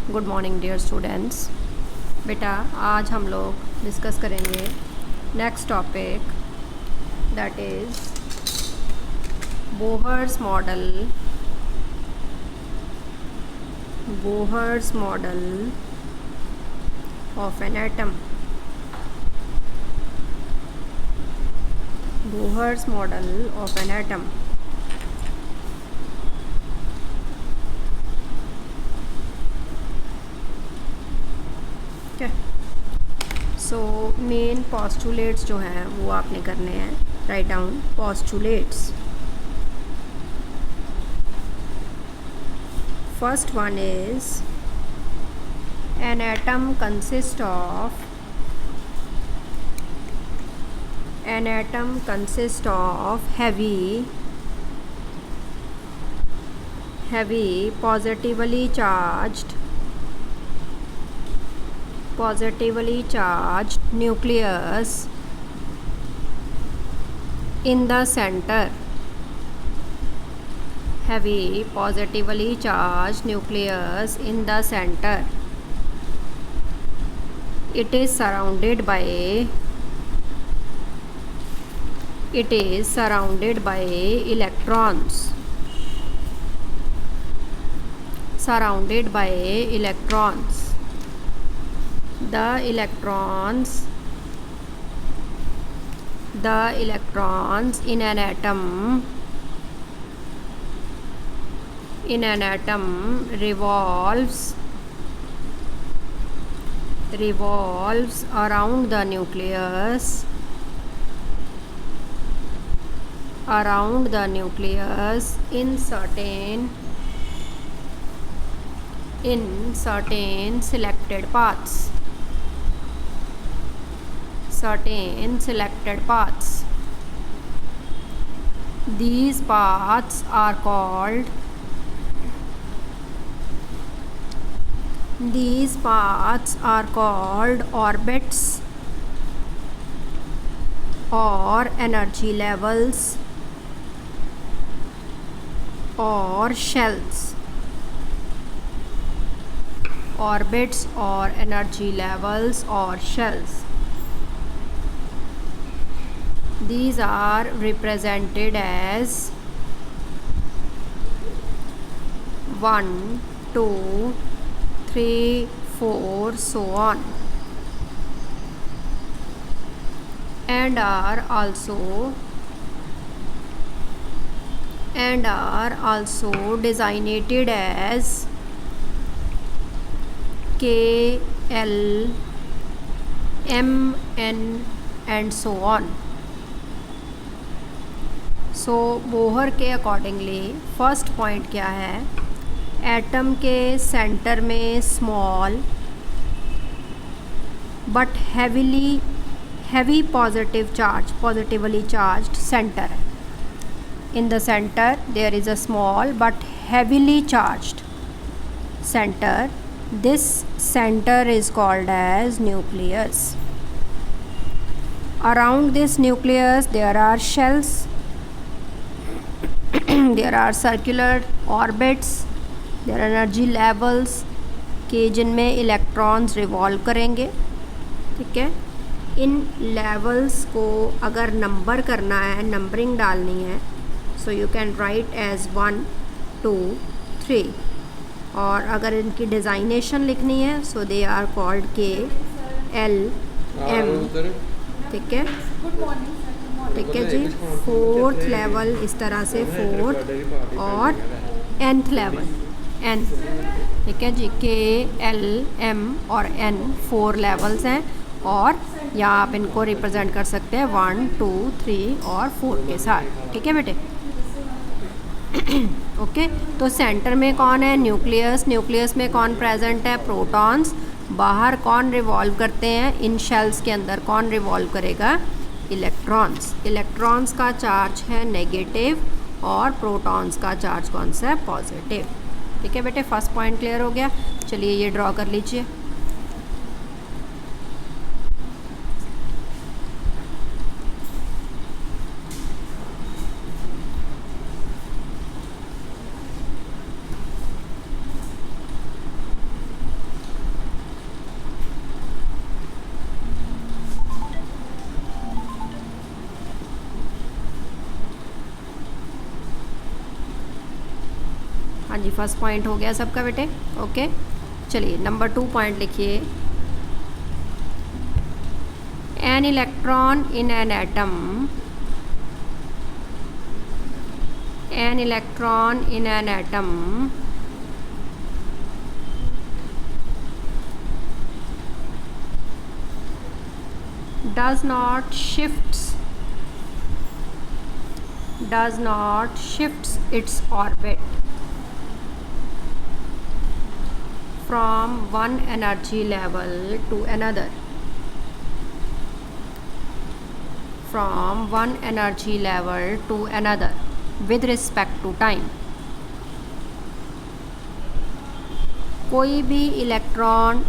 Good morning dear students. बेटा आज हम लोग डिस्कस करेंगे next topic, that is Bohr's model of an atom. Bohr's model of an atom. So main postulates जो हैं वो आपने करने हैं। Write down postulates. First one is an atom consists of heavy positively charged nucleus in the center. Heavy positively charged nucleus in the center. It is surrounded by electrons. The electrons in an atom revolves around the nucleus in certain selected paths. These paths are called orbits or energy levels or shells. These are represented as 1, 2, 3, 4, so on, and are also designated as K, L, M, N and so on. So Bohr के accordingly first point क्या है, atom के centre में small but heavy positively charged centre है. In the centre there is a small but heavily charged centre. This centre is called as nucleus. Around this nucleus there are shells. there are circular orbits, there are energy levels के जिनमें electrons revolve करेंगे. ठीक है, इन levels को अगर number करना है, numbering डालनी है, so you can write as 1, 2, 3. और अगर इनकी डिज़ाइनेशन लिखनी है so they are called K, L, M. ठीक है, ठीक है जी. फोर्थ लेवल इस तरह से, फोर्थ और nth लेवल n. ठीक है जी, K, L, M और N 4 लेवल्स हैं. और यहाँ आप इनको रिप्रेजेंट कर सकते हैं 1, 2, 3 और 4 के साथ. ठीक है बेटे. ओके, तो सेंटर में कौन है, न्यूक्लियस में कौन प्रेजेंट है, प्रोटॉन्स. बाहर कौन रिवॉल्व करते हैं, इन शेल्स के अंदर कौन रिवॉल्व करेगा, इलेक्ट्रॉन्स का चार्ज है नेगेटिव और प्रोटॉन्स का चार्ज कौन सा है, पॉजिटिव. ठीक है बेटे, फर्स्ट पॉइंट क्लियर हो गया. चलिए ये ड्रॉ कर लीजिए. हाँ जी, फर्स्ट पॉइंट हो गया सबका बेटे। ओके, चलिए नंबर 2 पॉइंट लिखिए। An electron in an atom, an electron in an atom does not shifts its orbit from one energy level to another, from one energy level to another with respect to time। कोई भी electron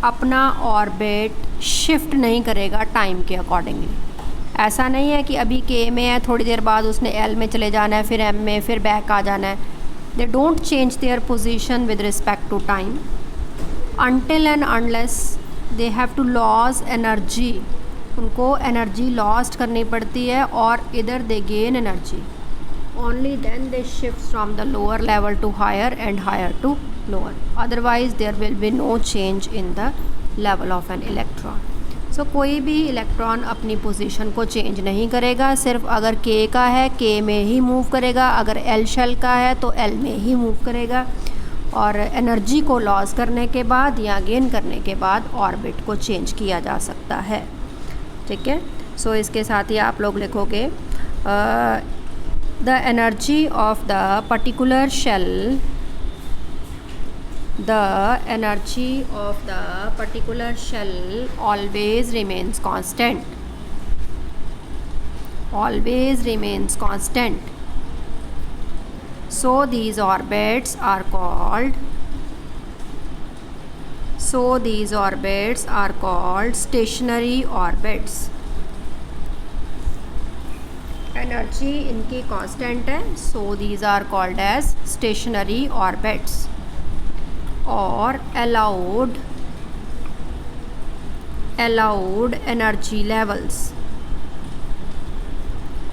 अपना orbit shift नहीं करेगा time के accordingly. ऐसा नहीं है कि अभी के में है, थोड़ी देर बाद उसने एल में चले जाना है, फिर एम में, फिर बैक आ जाना है। They don't change their position with respect to time until and unless they have to loss energy. उनको एनर्जी लॉस्ट करनी पड़ती है और इधर they gain energy. Only then they shift from the lower level to higher and higher to lower, otherwise there will be no change in the level of an electron. So कोई भी electron अपनी position को change नहीं करेगा, सिर्फ अगर के का है के में ही मूव करेगा, अगर एल शेल का है तो एल में ही मूव करेगा, और एनर्जी को लॉस करने के बाद या गेन करने के बाद ऑर्बिट को चेंज किया जा सकता है। ठीक है, सो इसके साथ ही आप लोग लिखोगे the energy of the particular shell, the energy of the particular shell always remains constant, always remains constant. So these orbits are called, so these orbits are called stationary orbits। Energy इनकी constant है, so these are called as stationary orbits or allowed energy levels,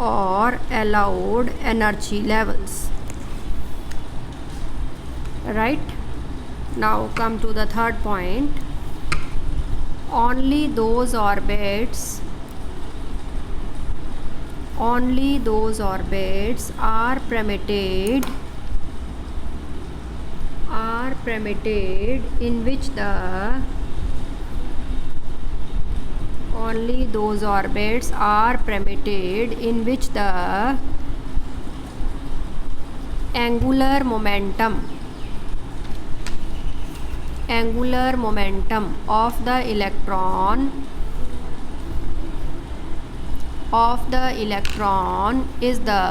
or allowed energy levels, right? Now come to the third point. Only those orbits are permitted in which the only those orbits are permitted in which the angular momentum of the electron is the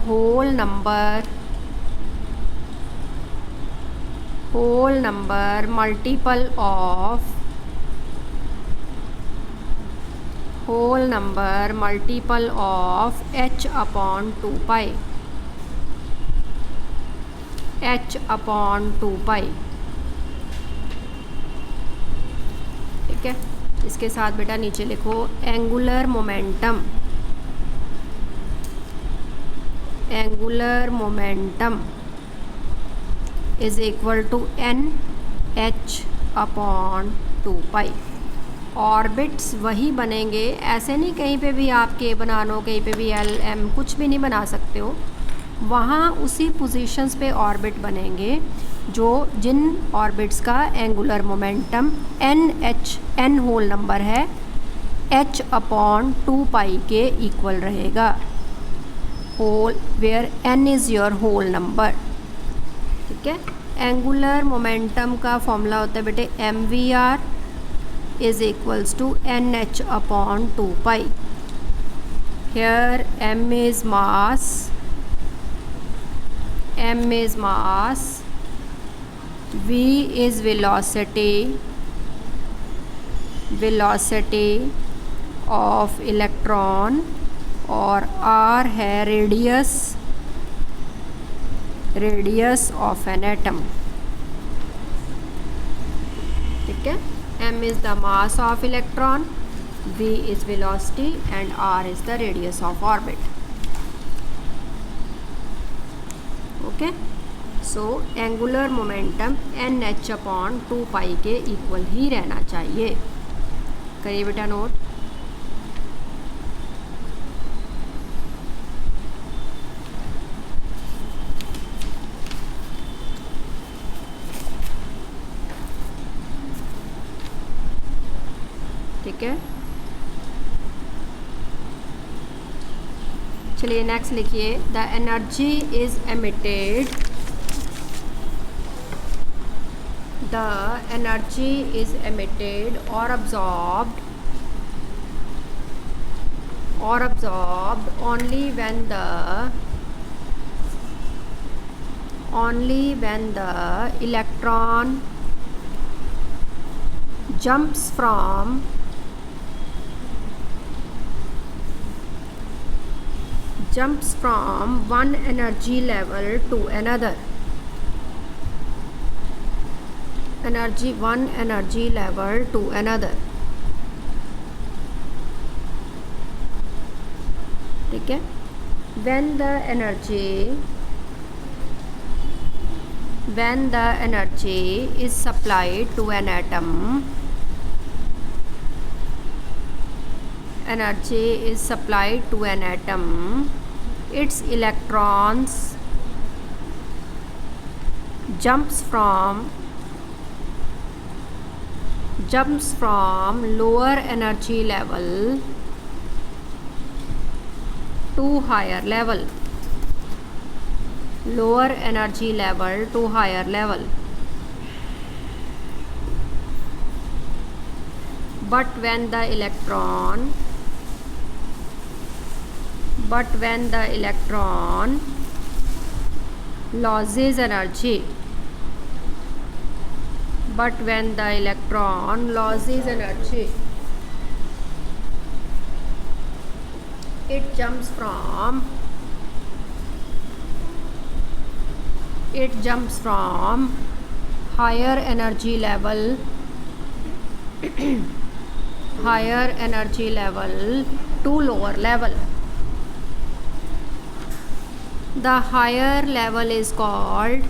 whole number multiple of h upon 2 pi, h upon 2 pi। ठीक है, इसके साथ बेटा नीचे लिखो angular momentum is equal to n h upon 2 pi। Orbits वही बनेंगे, ऐसे नहीं कहीं पे भी आप के बना लो, कहीं पे भी एल एम कुछ भी नहीं बना सकते हो, वहाँ उसी पोजीशंस पे ऑर्बिट बनेंगे जिन ऑर्बिट्स का angular momentum n whole number है h अपॉन 2 पाई के इक्वल रहेगा, whole where n is your whole number. ठीक है, एंगुलर मोमेंटम का फॉर्मूला होता है बेटे mvr is equals to nh upon 2 pi. Here m is mass, v is velocity of electron, और r है रेडियस ऑफ एन एटम। ठीक है, m is the mass of electron, v is velocity and r is the radius of orbit। Okay. So angular momentum NH/2 के equal ही रहना चाहिए। करिए बेटा note. ठीक है, चलिए नेक्स्ट लिखिए। The energy is emitted, the energy is emitted और absorbed only when the electron jumps from one energy level to another, one energy level to another। ठीक है, when the energy is supplied to an atom, its electrons jumps from lower energy level to higher level, but when the electron loses energy, it jumps from higher energy level to lower level। The higher level is called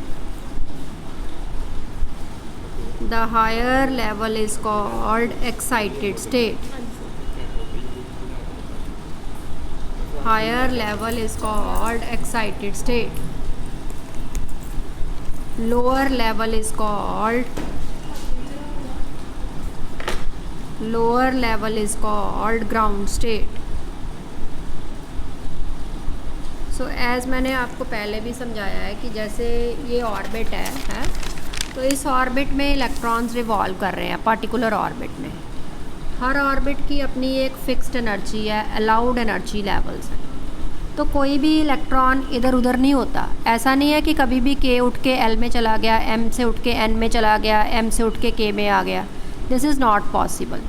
excited state, lower level is called ground state। So as मैंने आपको पहले भी समझाया है कि जैसे ये orbit है तो इस ऑर्बिट में इलेक्ट्रॉन्स रिवॉल्व कर रहे हैं पर्टिकुलर ऑर्बिट में। हर ऑर्बिट की अपनी एक फ़िक्स्ड एनर्जी है, अलाउड एनर्जी लेवल्स हैं, तो कोई भी इलेक्ट्रॉन इधर उधर नहीं होता। ऐसा नहीं है कि कभी भी K उठ के L में चला गया, M से उठ के N में चला गया, M से उठ के K में आ गया। This is not possible.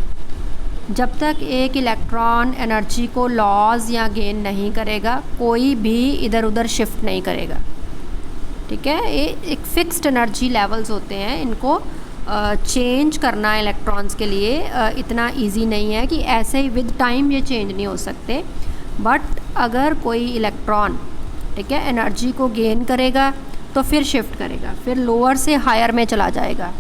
जब तक एक इलेक्ट्रॉन एनर्जी को लॉस या गेन नहीं करेगा, कोई भी इधर उधर शिफ्ट नहीं करेगा। ठीक है, ये एक फ़िक्स्ड एनर्जी लेवल्स होते हैं, इनको चेंज करना इलेक्ट्रॉन्स के लिए इतना इजी नहीं है कि ऐसे ही विद टाइम ये चेंज नहीं हो सकते। बट अगर कोई इलेक्ट्रॉन ठीक है एनर्जी को गेन करेगा तो फिर शिफ्ट करेगा, फिर लोअर से हायर में चला जाएगा,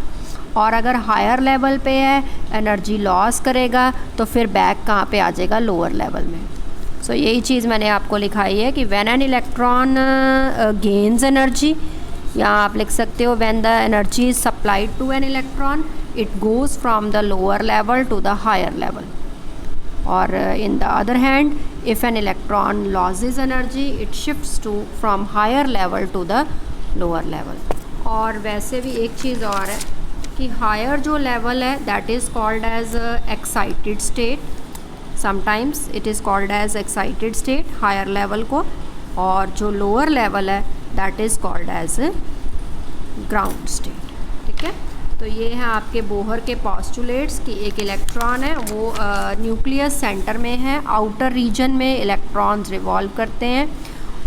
और अगर हायर लेवल पे है एनर्जी लॉस करेगा तो फिर बैक कहाँ पे आ जाएगा, लोअर लेवल में। सो यही चीज़ मैंने आपको लिखाई है कि when an electron gains energy, या आप लिख सकते हो when the energy is supplied to an electron it goes from the lower level to the higher level, और in the other hand if an electron loses energy it shifts to from higher level to the lower level. और वैसे भी एक चीज़ और है कि higher जो level है that is called as excited state, sometimes it is called as excited state higher level को, और जो लोअर लेवल है that is called as ground state. ठीक है, तो ये हैं आपके बोहर के पॉस्टुलेट्स कि एक इलेक्ट्रॉन है वो न्यूक्लियस सेंटर में है, आउटर रीजन में इलेक्ट्रॉन्स रिवॉल्व करते हैं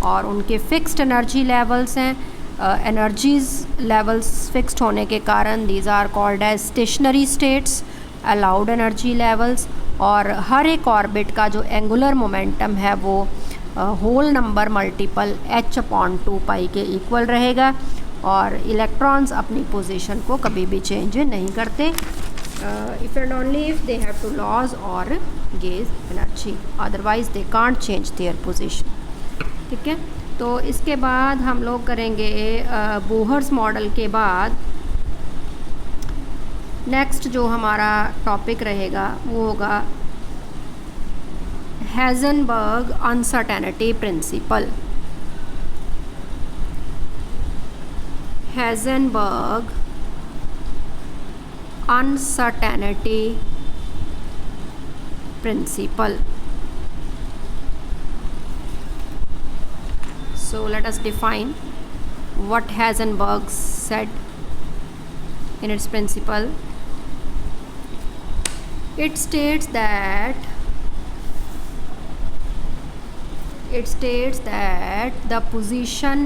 और उनके फिक्स्ड एनर्जी लेवल्स हैं। एनर्जीज लेवल्स फिक्स्ड होने के कारण these are called as stationary states, allowed energy levels, और हर एक ऑर्बिट का जो एंगुलर मोमेंटम है वो होल नंबर मल्टीपल h/2 के इक्वल रहेगा और इलेक्ट्रॉन्स अपनी पोजीशन को कभी भी चेंज नहीं करते if and only if they have to loss और gain energy, otherwise they can't change their position. ठीक है, तो इसके बाद हम लोग करेंगे बोहर्स मॉडल के बाद नेक्स्ट जो हमारा टॉपिक रहेगा वो होगा Heisenberg uncertainty principle. Heisenberg uncertainty principle. So let us define what Heisenberg said in its principle. It states that the position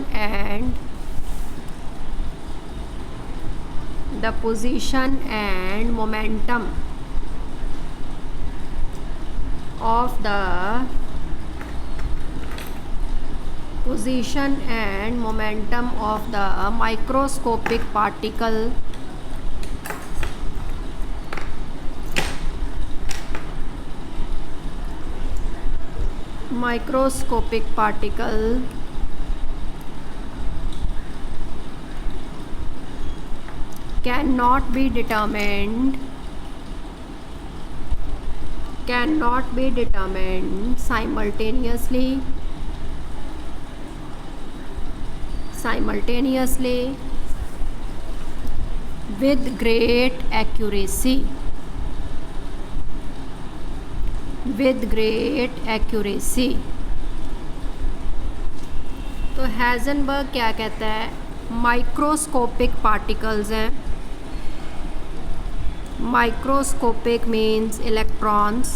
and momentum of the microscopic particle cannot be determined simultaneously with great accuracy। तो हेज़नबर्ग क्या कहता है, microscopic particles हैं, microscopic means electrons.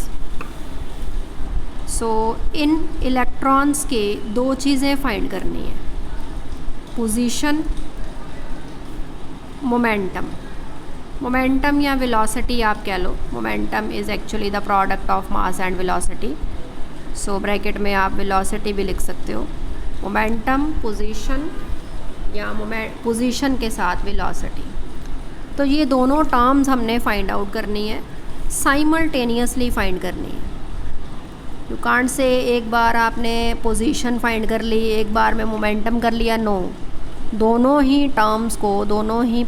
सो इन electrons के दो चीज़ें find करनी है, पोजीशन, मोमेंटम या वेलोसिटी आप कह लो। Momentum is actually the product of mass and velocity, so bracket में आप वेलोसिटी भी लिख सकते हो। मोमेंटम, पोजीशन या पोजीशन के साथ वेलोसिटी, तो ये दोनों टर्म्स हमने फाइंड आउट करनी है, साइमल्टेनियसली फाइंड करनी है। यू कांट से एक बार आपने पोजीशन फाइंड कर ली, एक बार में मोमेंटम कर लिया, नो। दोनों ही टर्म्स को, दोनों ही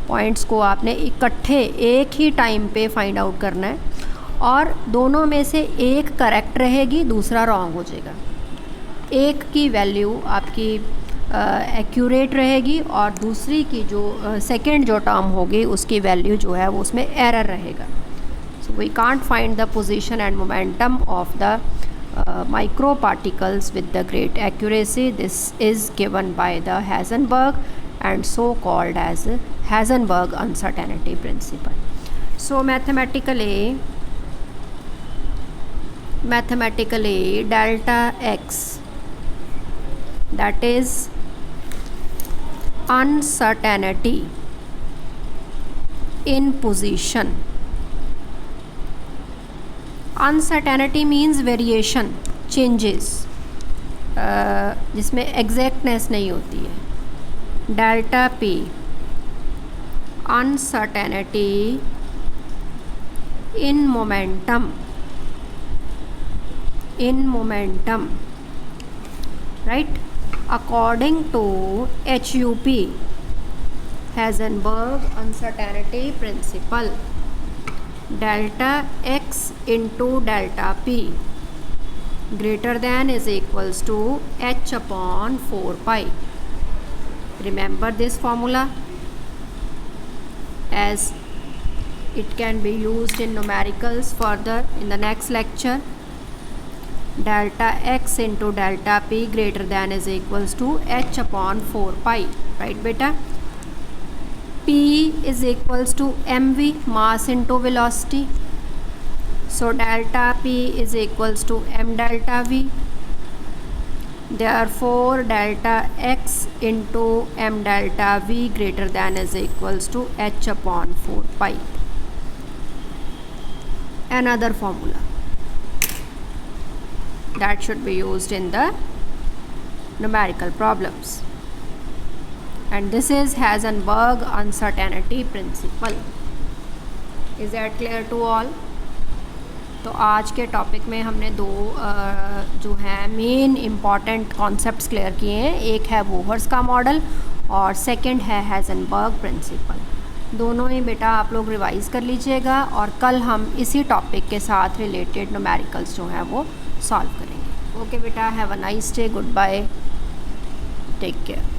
पॉइंट्स को आपने इकट्ठे एक ही टाइम पे फाइंड आउट करना है और दोनों में से एक करेक्ट रहेगी, दूसरा रॉन्ग हो जाएगा। एक की वैल्यू आपकी एक्यूरेट रहेगी और दूसरी की जो सेकंड जो टर्म होगी उसकी वैल्यू जो है वो उसमें एरर रहेगा। So we can't find the position and momentum of the micro particles with the great accuracy. This is given by the Heisenberg and so called as Heisenberg uncertainty principle. So mathematically delta x, that is uncertainty in position. Uncertainty means variation, changes, जिसमें exactness नहीं होती है। Delta P uncertainty in momentum, right, according to HUP, Heisenberg uncertainty principle, delta x into delta p greater than is equals to h/4 pi. Remember this formula as it can be used in numericals further in the next lecture. Delta x into delta p greater than is equals to h/4 pi, right beta? P is equals to mv, mass into velocity. So delta P is equals to m delta v. Therefore delta x into m delta v greater than is equals to h/4 pi. Another formula. that should be used in the numerical problems. And this is Heisenberg uncertainty principle. Is that clear to all? तो आज के topic में हमने दो जो हैं main important concepts clear किए हैं. एक है बोहर्स का मॉडल और सेकंड है हाइजेनबर्ग प्रिंसिपल. दोनों ही बेटा आप लोग रिवाइज़ कर लीजिएगा और कल हम इसी टॉपिक के साथ रिलेटेड न्यूमेरिकल्स जो हैं वो सॉल्व करेंगे. ओके बेटा, have a nice day, goodbye, take care.